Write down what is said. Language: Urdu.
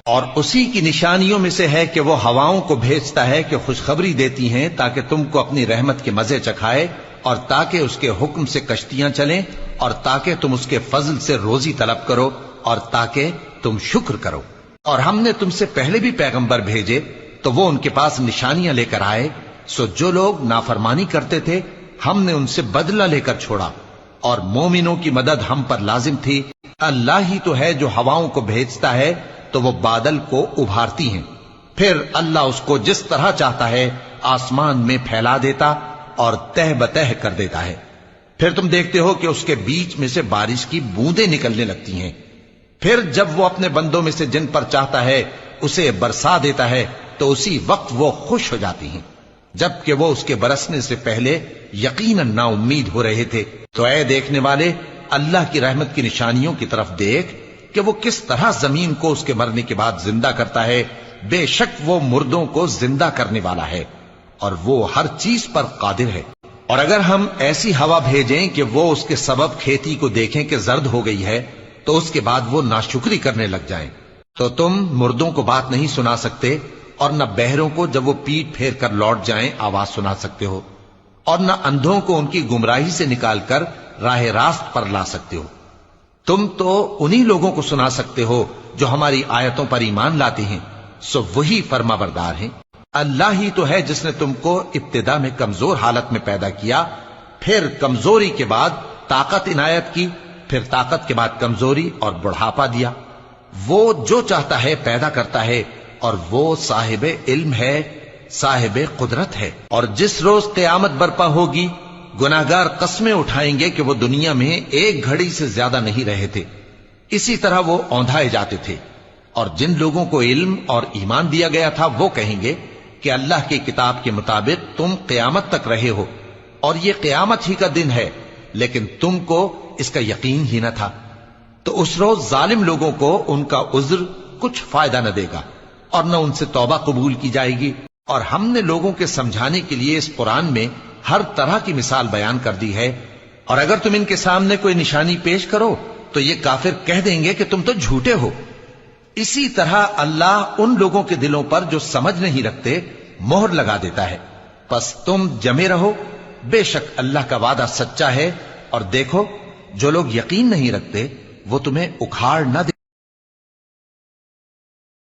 اور اسی کی نشانیوں میں سے ہے کہ وہ ہواؤں کو بھیجتا ہے کہ خوشخبری دیتی ہیں تاکہ تم کو اپنی رحمت کے مزے چکھائے، اور تاکہ اس کے حکم سے کشتیاں چلیں، اور تاکہ تم اس کے فضل سے روزی طلب کرو، اور تاکہ تم شکر کرو۔ اور ہم نے تم سے پہلے بھی پیغمبر بھیجے تو وہ ان کے پاس نشانیاں لے کر آئے، سو جو لوگ نافرمانی کرتے تھے ہم نے ان سے بدلہ لے کر چھوڑا، اور مومنوں کی مدد ہم پر لازم تھی۔ اللہ ہی تو ہے جو ہواؤں کو بھیجتا ہے تو وہ بادل کو ابھارتی ہیں، پھر اللہ اس کو جس طرح چاہتا ہے آسمان میں پھیلا دیتا اور تہ بتہ کر دیتا ہے۔ پھر تم دیکھتے ہو کہ اس کے بیچ میں سے بارش کی بوندیں نکلنے لگتی ہیں، پھر جب وہ اپنے بندوں میں سے جن پر چاہتا ہے اسے برسا دیتا ہے تو اسی وقت وہ خوش ہو جاتی ہیں، جبکہ وہ اس کے برسنے سے پہلے یقیناً نا امید ہو رہے تھے۔ تو اے دیکھنے والے، اللہ کی رحمت کی نشانیوں کی طرف دیکھ کہ وہ کس طرح زمین کو اس کے مرنے کے بعد زندہ کرتا ہے، بے شک وہ مردوں کو زندہ کرنے والا ہے اور وہ ہر چیز پر قادر ہے۔ اور اگر ہم ایسی ہوا بھیجیں کہ وہ اس کے سبب کھیتی کو دیکھیں کہ زرد ہو گئی ہے تو اس کے بعد وہ ناشکری کرنے لگ جائیں، تو تم مردوں کو بات نہیں سنا سکتے، اور نہ بہروں کو جب وہ پیٹ پھیر کر لوٹ جائیں آواز سنا سکتے ہو، اور نہ اندھوں کو ان کی گمراہی سے نکال کر راہ راست پر لا سکتے ہو۔ تم تو انہی لوگوں کو سنا سکتے ہو جو ہماری آیتوں پر ایمان لاتے ہیں، سو وہی فرما بردار ہیں۔ اللہ ہی تو ہے جس نے تم کو ابتدا میں کمزور حالت میں پیدا کیا، پھر کمزوری کے بعد طاقت عنایت کی، پھر طاقت کے بعد کمزوری اور بڑھاپا دیا۔ وہ جو چاہتا ہے پیدا کرتا ہے، اور وہ صاحب علم ہے، صاحب قدرت ہے۔ اور جس روز قیامت برپا ہوگی گناہگار قسمیں اٹھائیں گے کہ وہ دنیا میں ایک گھڑی سے زیادہ نہیں رہے تھے، اسی طرح وہ اوندھائے جاتے تھے۔ اور جن لوگوں کو علم اور ایمان دیا گیا تھا وہ کہیں گے کہ اللہ کی کتاب کے مطابق تم قیامت تک رہے ہو، اور یہ قیامت ہی کا دن ہے، لیکن تم کو اس کا یقین ہی نہ تھا۔ تو اس روز ظالم لوگوں کو ان کا عذر کچھ فائدہ نہ دے گا، اور نہ ان سے توبہ قبول کی جائے گی۔ اور ہم نے لوگوں کے سمجھانے کے لیے اس قرآن میں ہر طرح کی مثال بیان کر دی ہے، اور اگر تم ان کے سامنے کوئی نشانی پیش کرو تو یہ کافر کہہ دیں گے کہ تم تو جھوٹے ہو۔ اسی طرح اللہ ان لوگوں کے دلوں پر جو سمجھ نہیں رکھتے مہر لگا دیتا ہے۔ پس تم جمے رہو، بے شک اللہ کا وعدہ سچا ہے، اور دیکھو جو لوگ یقین نہیں رکھتے وہ تمہیں اکھاڑ نہ دے۔